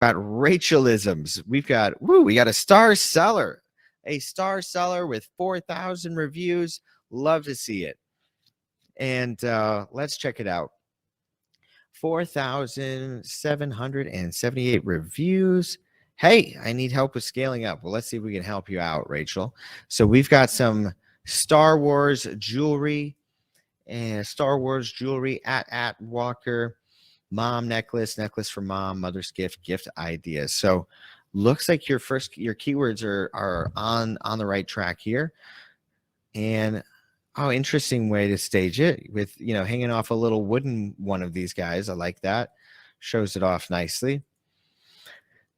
got Rachelisms. We got a star seller. A star seller with 4,000 reviews. Love to see it. And let's check it out. 4,778 reviews. Hey, I need help with scaling up. Well, let's see if we can help you out, Rachel. So we've got some Star Wars jewelry and Star Wars jewelry at Walker, mom necklace for mom, mother's gift ideas. So looks like your keywords are on the right track here. And oh, interesting way to stage it with, hanging off a little wooden one of these guys. I like that. Shows it off nicely.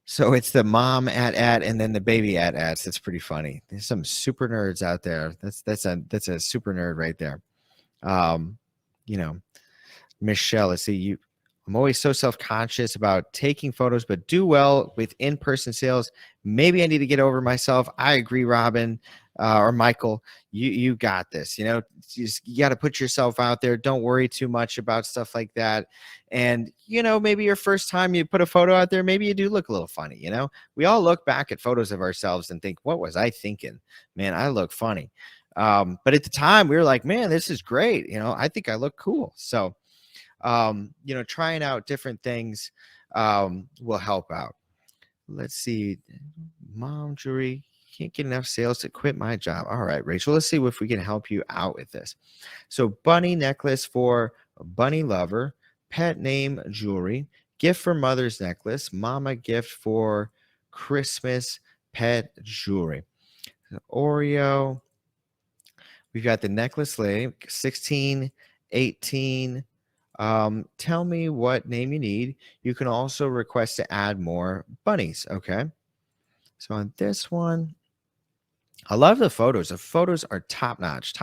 So it's the mom at and then the baby ats. That's pretty funny. There's some super nerds out there. That's a super nerd right there. Michelle, let's see you. I'm always so self-conscious about taking photos, but do well with in-person sales. Maybe I need to get over myself. I agree, Robin or Michael. You got this. You got to put yourself out there. Don't worry too much about stuff like that. And maybe your first time you put a photo out there, maybe you do look a little funny. We all look back at photos of ourselves and think, "What was I thinking? Man, I look funny." But at the time, we were like, "Man, this is great. I think I look cool." So. Trying out different things will help out. Let's see. Mom jewelry, can't get enough sales to quit my job. All right, Rachel, let's see if we can help you out with this. So bunny necklace for a bunny lover, pet name jewelry, gift for mother's necklace, mama gift for Christmas pet jewelry. Oreo. We've got the necklace link, 16, 18, tell me what name you need. You can also request to add more bunnies. Okay. So on this one, I love the photos. The photos are top notch.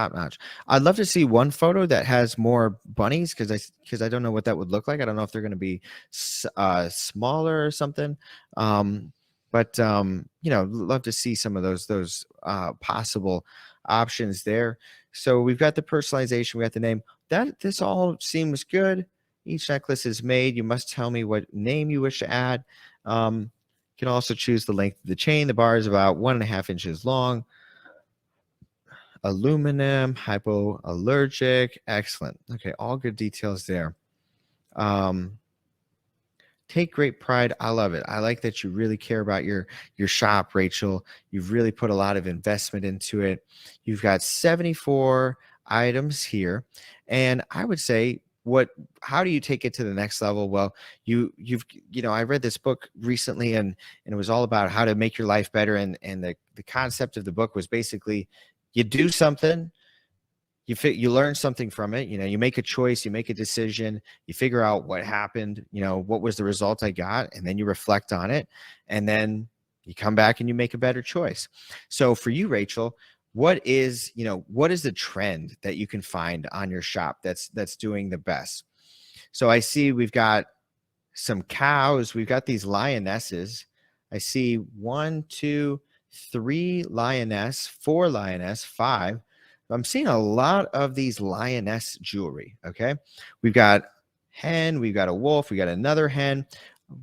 I'd love to see one photo that has more bunnies because I don't know what that would look like. I don't know if they're going to be smaller or something. But love to see some of those possible options there. So we've got the personalization. We got the name. This all seems good. Each necklace is made. You must tell me what name you wish to add. You can also choose the length of the chain. The bar is about 1.5 inches long. Aluminum, hypoallergic. Excellent. Okay, all good details there. Take great pride. I love it. I like that you really care about your shop, Rachel. You've really put a lot of investment into it. You've got 74 items here. And I would say, how do you take it to the next level? Well, I read this book recently and it was all about how to make your life better. And the concept of the book was basically you do something, you learn something from it. You make a choice, you make a decision, you figure out what happened, what was the result I got, and then you reflect on it, and then you come back and you make a better choice. So for you, Rachel, what is the trend that you can find on your shop that's doing the best? So I see we've got some cows, we've got these lionesses. I see 1, 2, 3 lioness, 4 lioness, 5. I'm seeing a lot of these lioness jewelry. Okay. We've got hen, we've got a wolf, we got another hen.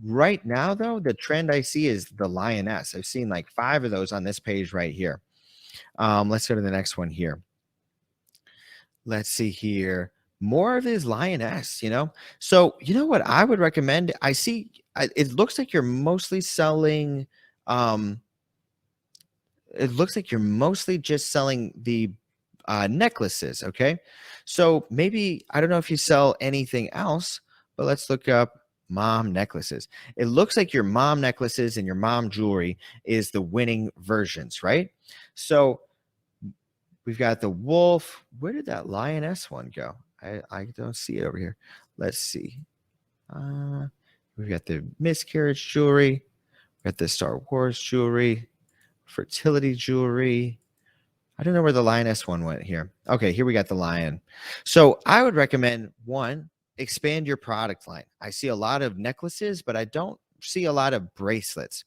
Right now, though, the trend I see is the lioness. I've seen like 5 of those on this page right here. Let's go to the next one here. Let's see here. More of these lioness, So, what I would recommend? I see it looks like you're mostly selling. It looks like you're mostly just selling the necklaces. Okay. So maybe, I don't know if you sell anything else, but let's look up mom necklaces. It looks like your mom necklaces and your mom jewelry is the winning versions, right? So we've got the wolf. Where did that lioness one go? I don't see it over here. Let's see. We've got the miscarriage jewelry. We've got the Star Wars jewelry, fertility jewelry. I don't know where the lioness one went here. Okay, here we got the lion. So I would recommend, one, expand your product line. I see a lot of necklaces, but I don't see a lot of bracelets.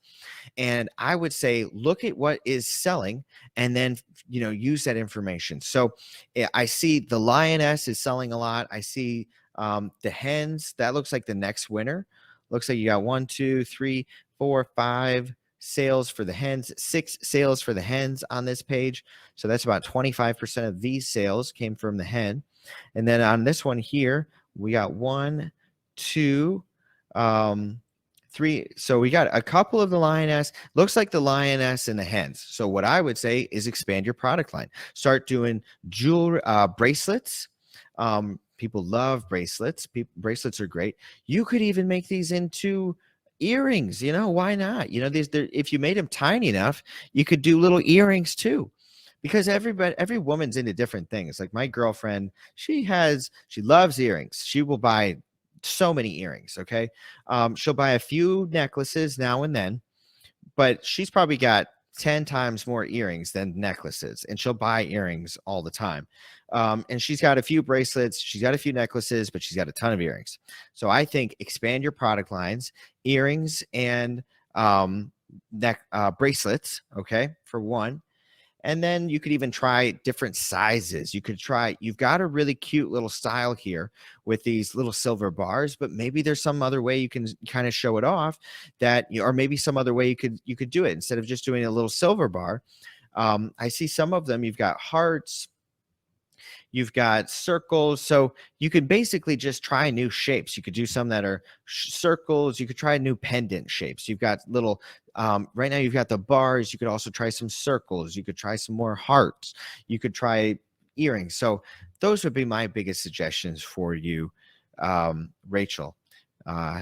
And I would say, look at what is selling and then, use that information. So I see the lioness is selling a lot. I see the hens. That looks like the next winner. Looks like you got 1, 2, 3, 4, 5 sales for the hens, 6 sales for the hens on this page. So that's about 25% of these sales came from the hen. And then on this one here, we got 1, 2, 3. So we got a couple of the lioness. Looks like the lioness and the hens. So what I would say is expand your product line. Start doing jewelry, bracelets. People love bracelets. Bracelets are great. You could even make these into earrings. Why not? If you made them tiny enough, you could do little earrings too. Because every woman's into different things. Like my girlfriend, she loves earrings. She will buy so many earrings. Okay. She'll buy a few necklaces now and then, but she's probably got 10 times more earrings than necklaces, and she'll buy earrings all the time. And she's got a few bracelets, she's got a few necklaces, but she's got a ton of earrings. So I think expand your product lines, earrings and bracelets, okay, for one. And then you could even try different sizes. You've got a really cute little style here with these little silver bars, but maybe there's some other way you can kind of show it off or maybe some other way you could do it instead of just doing a little silver bar. I see some of them. You've got hearts, you've got circles. So you could basically just try new shapes. You could do some that are circles. You could try new pendant shapes. You've got little, right now you've got the bars. You could also try some circles. You could try some more hearts. You could try earrings. So those would be my biggest suggestions for you, Rachel.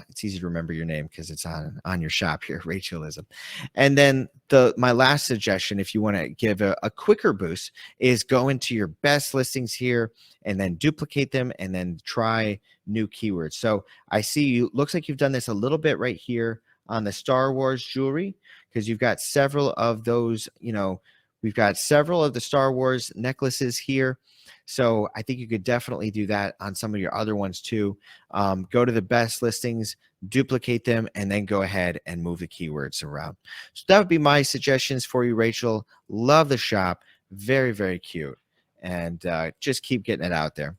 It's easy to remember your name because it's on your shop here, Rachelism. And then my last suggestion, if you want to give a quicker boost, is go into your best listings here and then duplicate them and then try new keywords. So I see looks like you've done this a little bit right here on the Star Wars jewelry, because you've got several of those, we've got several of the Star Wars necklaces here. So I think you could definitely do that on some of your other ones too. Go to the best listings, duplicate them, and then go ahead and move the keywords around. So that would be my suggestions for you, Rachel. Love the shop. Very, very cute. And just keep getting it out there.